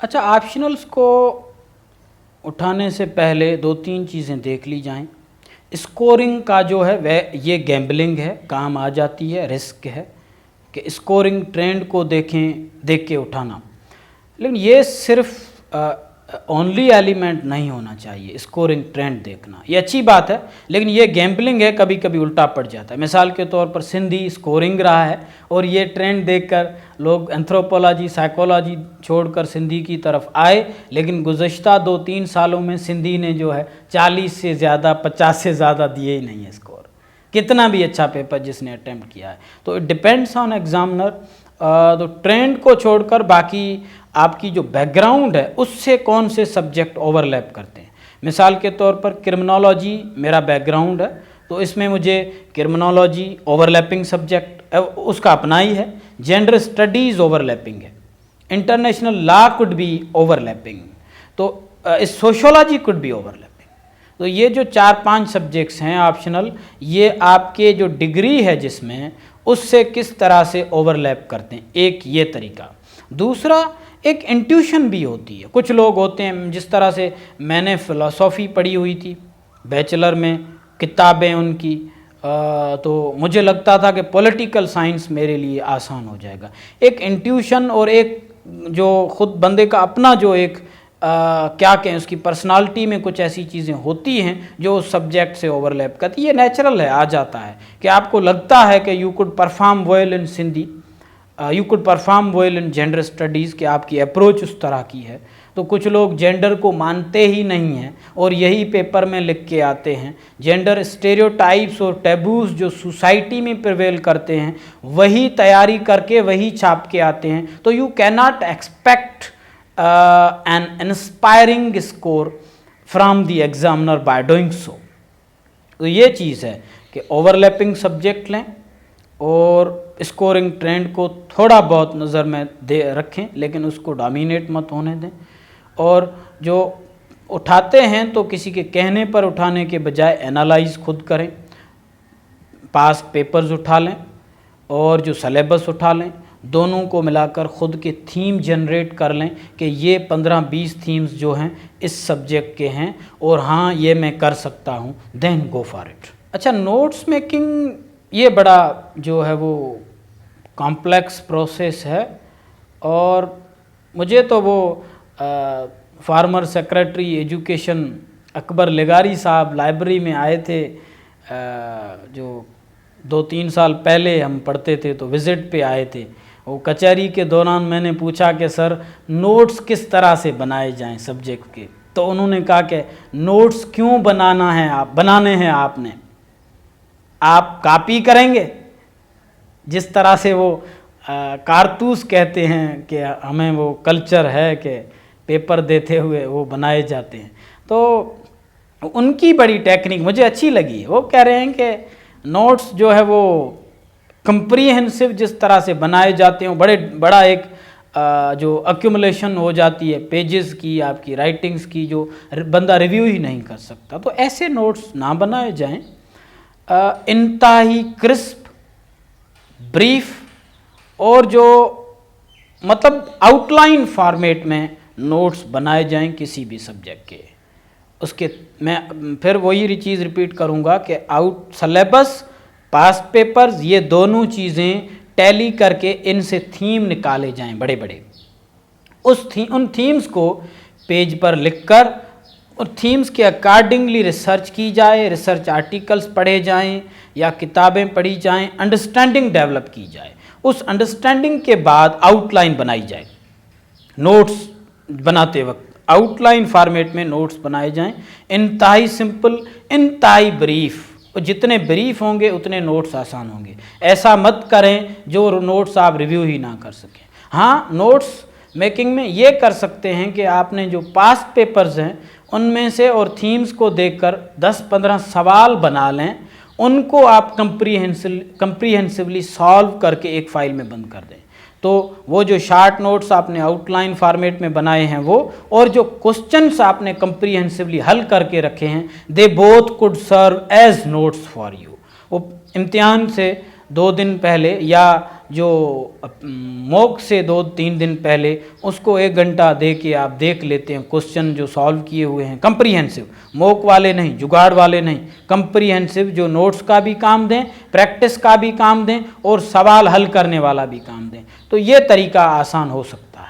अच्छा, ऑप्शनल्स को उठाने से पहले दो तीन चीज़ें देख ली जाएं। स्कोरिंग का जो है वह ये गैम्बलिंग है, काम आ जाती है, रिस्क है कि स्कोरिंग ट्रेंड को देख के उठाना। लेकिन ये सिर्फ ओनली एलिमेंट नहीं होना चाहिए, स्कोरिंग ट्रेंड देखना ये अच्छी बात है, लेकिन ये गैम्बलिंग है, कभी कभी उल्टा पड़ जाता है। मिसाल के तौर पर सिंधी स्कोरिंग रहा है और ये ट्रेंड देखकर लोग एंथ्रोपोलॉजी साइकोलॉजी छोड़कर सिंधी की तरफ आए, लेकिन गुज़श्ता 2-3 सालों में सिंधी ने जो है 40 से ज़्यादा 50 से ज़्यादा दिए ही नहीं है स्कोर, कितना भी अच्छा पेपर जिसने अटैम्प्ट किया है। तो इट डिपेंड्स ऑन एग्जामिनर। तो ट्रेंड को छोड़कर बाकी आपकी जो बैकग्राउंड है उससे कौन से सब्जेक्ट ओवरलैप करते हैं। मिसाल के तौर पर क्रिमिनोलॉजी मेरा बैकग्राउंड है, तो इसमें मुझे क्रिमिनोलॉजी ओवरलैपिंग सब्जेक्ट उसका अपना ही है। जेंडर स्टडीज़ ओवरलैपिंग है, international law could be overlapping, तो इस सोशोलॉजी कुड बी ओवरलैपिंग। तो ये जो 4-5 सब्जेक्ट्स हैं ऑप्शनल, ये आपके जो डिग्री है जिसमें उससे किस तरह से ओवरलैप करते हैं, एक ये तरीका। दूसरा, एक इंट्यूशन भी होती है। कुछ लोग होते हैं, जिस तरह से मैंने फ़िलासफ़ी पढ़ी हुई थी बैचलर में, किताबें उनकी, तो मुझे लगता था कि पॉलिटिकल साइंस मेरे लिए आसान हो जाएगा। एक इंट्यूशन और एक जो ख़ुद बंदे का अपना जो एक क्या कहें, उसकी पर्सनालिटी में कुछ ऐसी चीज़ें होती हैं जो उस सब्जेक्ट से ओवरलैप करती है। ये नेचुरल है, आ जाता है कि आपको लगता है कि you could perform well in Sindhi, you could perform well in gender studies, कि आपकी अप्रोच उस तरह की है। तो कुछ लोग जेंडर को मानते ही नहीं हैं और यही पेपर में लिख के आते हैं। जेंडर स्टेरियोटाइप्स और टैबूज़ जो सोसाइटी में प्रिवेल करते हैं वही तैयारी करके वही छाप के आते हैं। तो you can not expect an inspiring score from the examiner by doing so. तो ये चीज़ है कि ओवरलैपिंग सब्जेक्ट लें और स्कोरिंग ट्रेंड को थोड़ा बहुत नज़र में दे रखें, लेकिन उसको डोमिनेट मत होने दें। और जो उठाते हैं तो किसी के कहने पर उठाने के बजाय एनालाइज खुद करें, पास पेपर्स उठा लें और जो सलेबस उठा लें, दोनों को मिलाकर ख़ुद के थीम जनरेट कर लें कि ये 15-20 थीम्स जो हैं इस सब्जेक्ट के हैं और हाँ ये मैं कर सकता हूँ, देन गो फॉर इट। अच्छा, नोट्स मेकिंग ये बड़ा जो है वो कॉम्प्लेक्स प्रोसेस है, और मुझे तो वो फार्मर सेक्रेटरी एजुकेशन अकबर लेगारी साहब लाइब्रेरी में आए थे, जो 2-3 साल पहले हम पढ़ते थे तो विज़िट पे आए थे। वो कचहरी के दौरान मैंने पूछा कि सर नोट्स किस तरह से बनाए जाएं सब्जेक्ट के, तो उन्होंने कहा कि नोट्स क्यों बनाने हैं आपने, आप कॉपी करेंगे। जिस तरह से वो कारतूस कहते हैं कि हमें वो कल्चर है कि पेपर देते हुए वो बनाए जाते हैं, तो उनकी बड़ी टेक्निक मुझे अच्छी लगी। वो कह रहे हैं कि नोट्स जो है वो कंप्रीहेंसिव जिस तरह से बनाए जाते हैं, बड़ा एक जो अक्यूमुलेशन हो जाती है पेजेस की, आपकी राइटिंग्स की, जो बंदा रिव्यू ही नहीं कर सकता, तो ऐसे नोट्स ना बनाए जाएं। इंतहाई क्रिस्प, ब्रीफ और जो मतलब आउटलाइन फॉर्मेट में नोट्स बनाए जाएं किसी भी सब्जेक्ट के। उसके मैं फिर वही चीज़ रिपीट करूंगा कि सलेबस, पास्ट पेपर्स, ये दोनों चीज़ें टैली करके इनसे थीम निकाले जाएं बड़े बड़े। उन थीम्स को पेज पर लिखकर और थीम्स के अकॉर्डिंगली रिसर्च की जाए, रिसर्च आर्टिकल्स पढ़े जाएं या किताबें पढ़ी जाएं, अंडरस्टैंडिंग डेवलप की जाए। उस अंडरस्टैंडिंग के बाद आउटलाइन बनाई जाए। नोट्स बनाते वक्त आउटलाइन फॉर्मेट में नोट्स बनाए जाएं, इंतहाई सिंपल, इंतहाई ब्रीफ। जितने ब्रीफ होंगे उतने नोट्स आसान होंगे। ऐसा मत करें जो नोट्स आप रिव्यू ही ना कर सकें। हाँ, नोट्स मेकिंग में ये कर सकते हैं कि आपने जो पास्ट पेपर्स हैं उनमें से और थीम्स को देखकर 10-15 सवाल बना लें, उनको आप कंप्रीहेंसिवली सॉल्व करके एक फ़ाइल में बंद कर दें। तो वो जो शार्ट नोट्स आपने आउटलाइन फॉर्मेट में बनाए हैं वो, और जो क्वेश्चंस आपने कंप्रीहेंसिवली हल करके रखे हैं, they both could serve as notes for you. वो इम्तिहान से 2 दिन पहले या जो मॉक से 2-3 दिन पहले उसको 1 घंटा दे के आप देख लेते हैं, क्वेश्चन जो सॉल्व किए हुए हैं कंप्रीहेंसिव, मॉक वाले नहीं, जुगाड़ वाले नहीं, कंप्रीहेंसिव जो नोट्स का भी काम दें, प्रैक्टिस का भी काम दें और सवाल हल करने वाला भी काम दें, तो ये तरीका आसान हो सकता है।